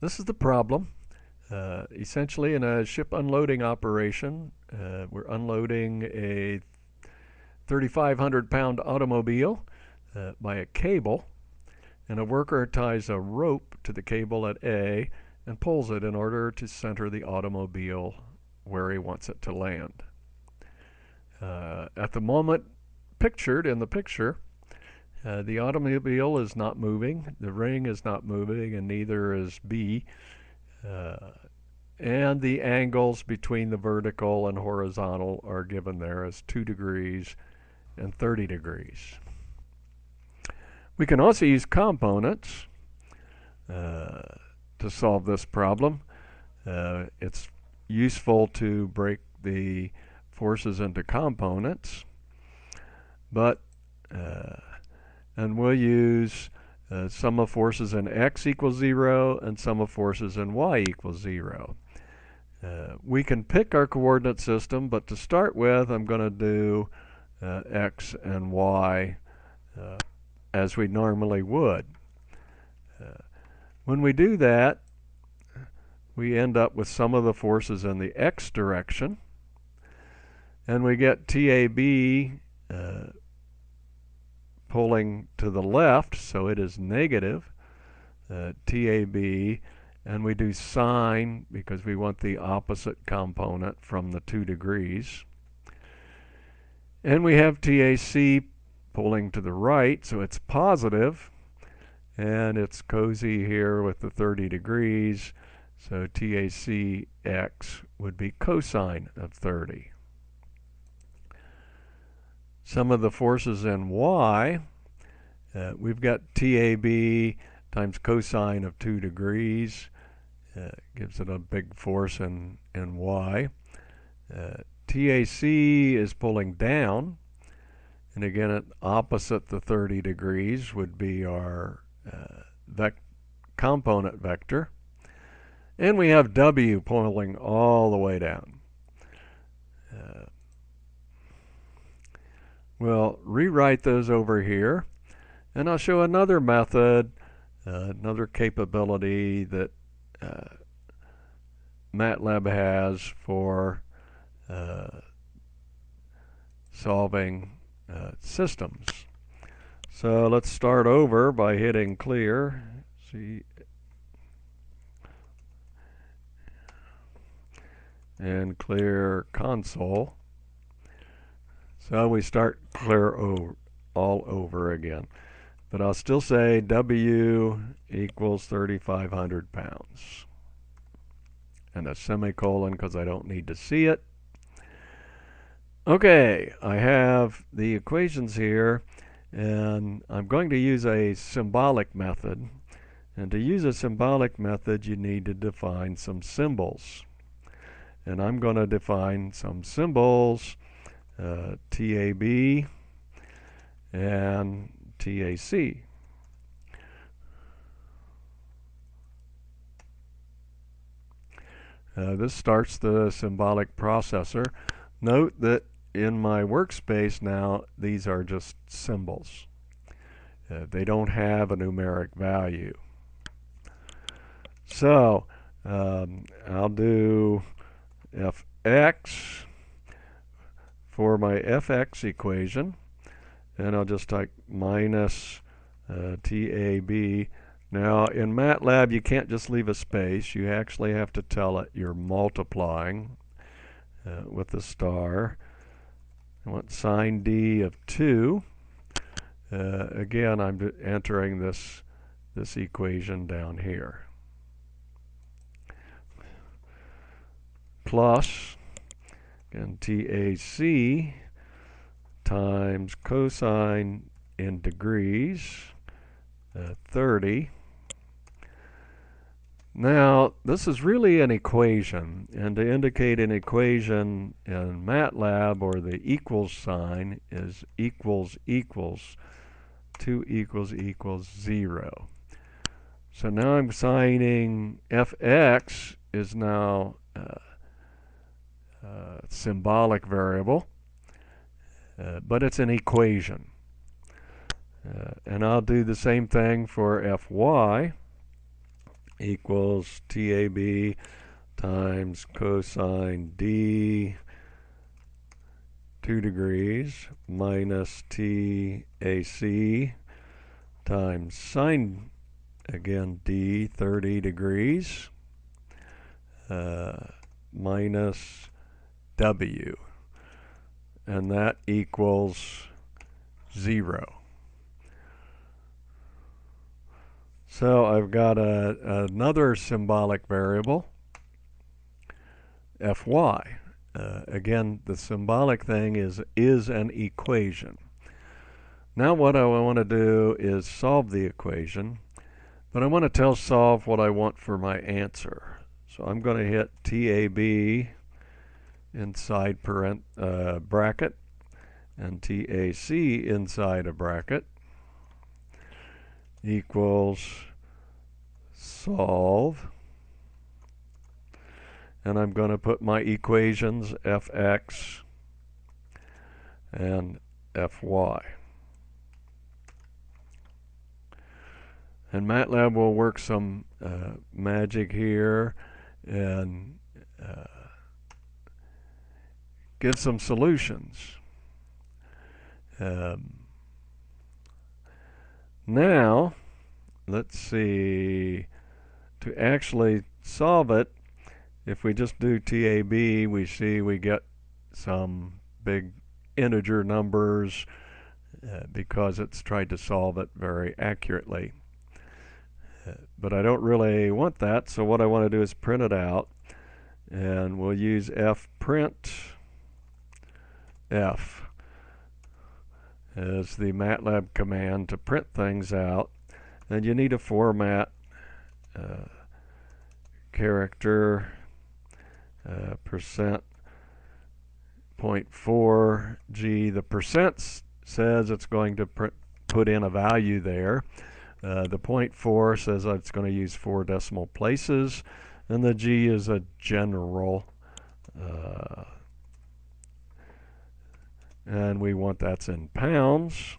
This is the problem. Essentially, in a ship unloading operation, we're unloading a 3,500-pound automobile by a cable, and a worker ties a rope to the cable at A and pulls it in order to center the automobile where he wants it to land. At the moment pictured in the picture, the automobile is not moving, the ring is not moving, and neither is B. Uh, and the angles between the vertical and horizontal are given there as 2 degrees and 30 degrees. We can also use components to solve this problem. It's useful to break the forces into components, but and we'll use sum of forces in x equals 0 and sum of forces in y equals 0. We can pick our coordinate system, but to start with, I'm going to do x and y as we normally would. When we do that, we end up with sum of the forces in the x direction, and we get TAB pulling to the left, so it is negative TAB, and we do sine because we want the opposite component from the 2 degrees. And we have TAC pulling to the right, so it's positive, and it's cozy here with the 30 degrees, so TACX would be cosine of 30. Sum of the forces in y, we've got TAB times cosine of 2 degrees, gives it a big force in y. TAC is pulling down, and again, at opposite the 30 degrees would be our component vector. And we have W pulling all the way down. We'll rewrite those over here, and I'll show another method, another capability that Matlab has for solving systems. So let's start over by hitting clear. See, and clear console. So we start clear all over again. But I'll still say W equals 3,500 pounds. And a semicolon because I don't need to see it. Okay, I have the equations here, and I'm going to use a symbolic method. And to use a symbolic method, you need to define some symbols. And I'm going to define some symbols, TAB and TAC. This starts the symbolic processor. Note that in my workspace now, these are just symbols. They don't have a numeric value. So I'll do fx for my fx equation, and I'll just type minus TAB. Now in Matlab you can't just leave a space, you actually have to tell it you're multiplying with the star. I want sine D of 2. Again, I'm entering this equation down here. Plus, again, TAC times cosine in degrees, 30. Now, this is really an equation, and to indicate an equation in Matlab, or the equals sign, is equals equals, 2 equals equals 0. So now I'm signing fx is now symbolic variable, but it's an equation. And I'll do the same thing for fy. equals TAB times cosine D 2 degrees minus TAC times sine, again, D 30 degrees minus W. And that equals 0. So I've got another symbolic variable, Fy. Again, the symbolic thing is an equation. Now what I want to do is solve the equation, but I want to tell solve what I want for my answer. So I'm going to hit TAB inside bracket and TAC inside a bracket equals solve. And I'm going to put my equations Fx and Fy. And Matlab will work some magic here and give some solutions. Now, let's see, to actually solve it, if we just do TAB, we see we get some big integer numbers because it's tried to solve it very accurately. But I don't really want that, so what I want to do is print it out. And we'll use fprint F as the Matlab command to print things out. And you need to format character percent 0.4G. The percent says it's going to put in a value there. The 0.4 says it's going to use 4 decimal places, and the G is a general, and we want that's in pounds.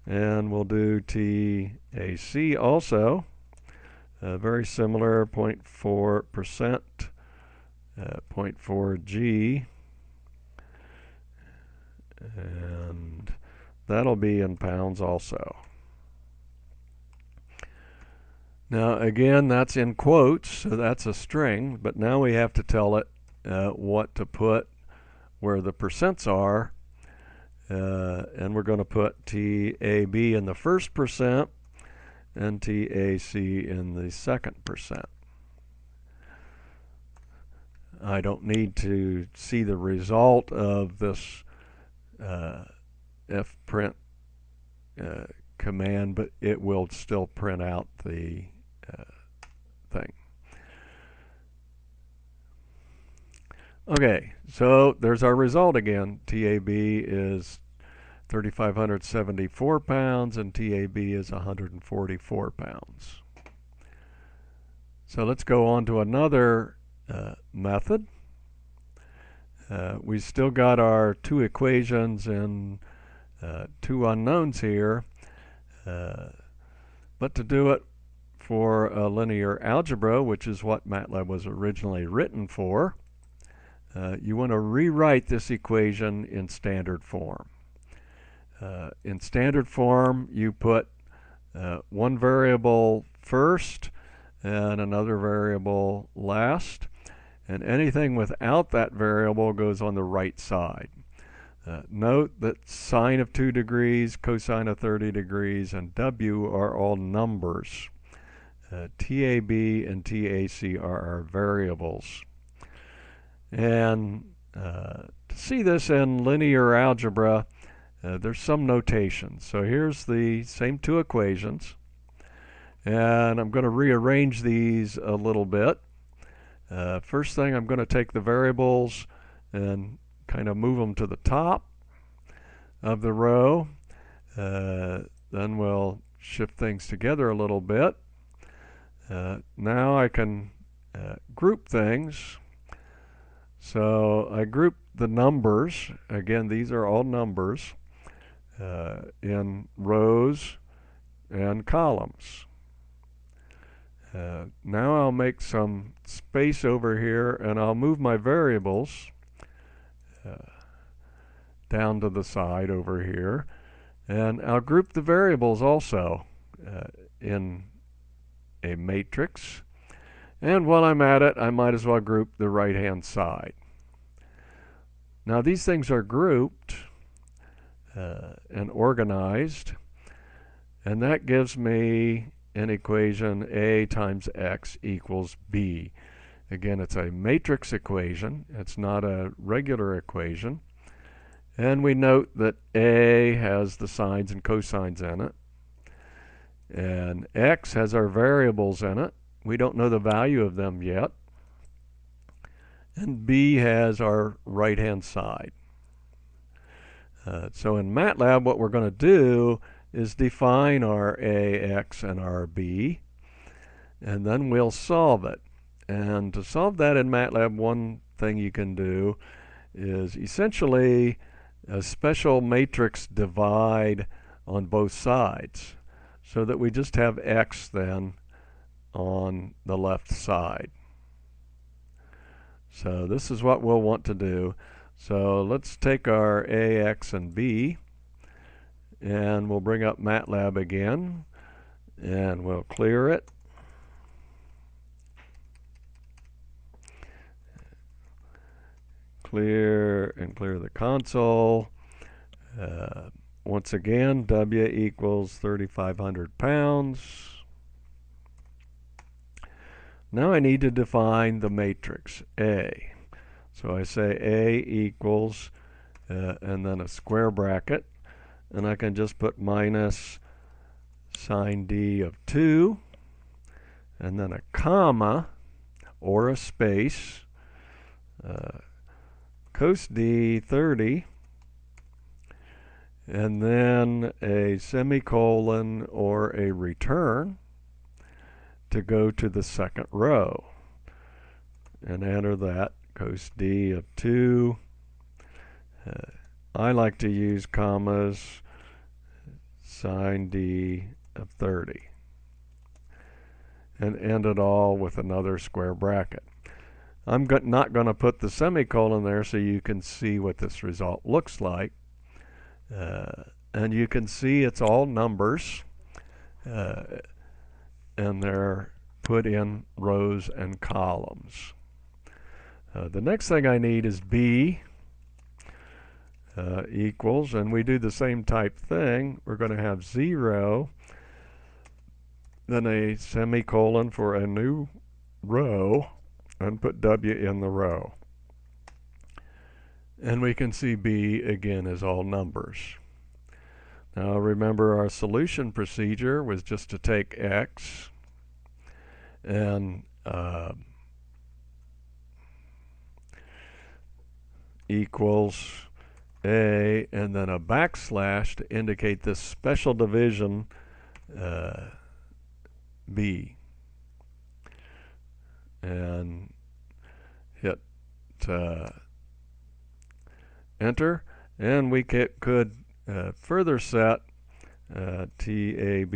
And we'll do TAC also, very similar, 0.4%, 0.4G, and that'll be in pounds also. Now again, that's in quotes, so that's a string, but now we have to tell it what to put where the percents are, and we're going to put TAB in the first percent and TAC in the second percent. I don't need to see the result of this fprint command, but it will still print out the thing. Okay, so there's our result again. TAB is 3,574 pounds and TAB is 144 pounds. So let's go on to another method. We still got our 2 equations and 2 unknowns here, but to do it for a linear algebra, which is what Matlab was originally written for, you want to rewrite this equation in standard form. In standard form, you put one variable first and another variable last, and anything without that variable goes on the right side. Note that sine of 2 degrees, cosine of 30 degrees, and W are all numbers. TAB and TAC are our variables. And to see this in linear algebra, there's some notation. So here's the same 2 equations, and I'm going to rearrange these a little bit. First thing, I'm going to take the variables and kind of move them to the top of the row. Then we'll shift things together a little bit. Now I can group things. So I group the numbers. Again, these are all numbers in rows and columns. Now I'll make some space over here, and I'll move my variables down to the side over here, and I'll group the variables also in a matrix. And while I'm at it, I might as well group the right hand side. Now these things are grouped and organized, and that gives me an equation A times X equals B. Again, it's a matrix equation. It's not a regular equation. And we note that A has the sines and cosines in it, and X has our variables in it. We don't know the value of them yet. And B has our right-hand side. So in Matlab, what we're going to do is define our AX and our B, and then we'll solve it. And to solve that in Matlab, one thing you can do is essentially a special matrix divide on both sides, so that we just have X then on the left side. So this is what we'll want to do. So let's take our AX and B, and we'll bring up Matlab again, and we'll clear it. Clear the console. Once again, W equals 3,500 pounds. Now I need to define the matrix A. So I say A equals, and then a square bracket, and I can just put minus sine D of 2, and then a comma, or a space, cos D 30, and then a semicolon or a return to go to the second row, and enter that, cos D of 2. I like to use commas, sine D of 30, and end it all with another square bracket. I'm not going to put the semicolon there so you can see what this result looks like. And you can see it's all numbers, and they're put in rows and columns. The next thing I need is B equals, and we do the same type thing. We're going to have 0, then a semicolon for a new row, and put W in the row. And we can see B again is all numbers. Now remember, our solution procedure was just to take X and equals A, and then a backslash to indicate this special division B, and hit enter, and we could further set TAB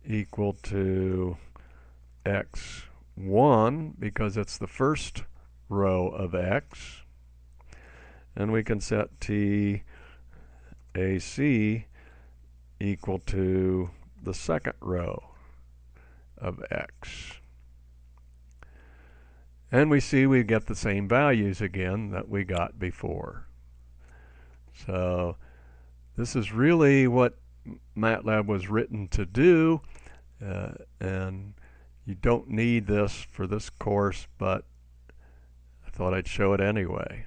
equal to X1 because it's the first row of X, and we can set TAC equal to the second row of X. And we see we get the same values again that we got before. So this is really what Matlab was written to do, and you don't need this for this course, but I thought I'd show it anyway.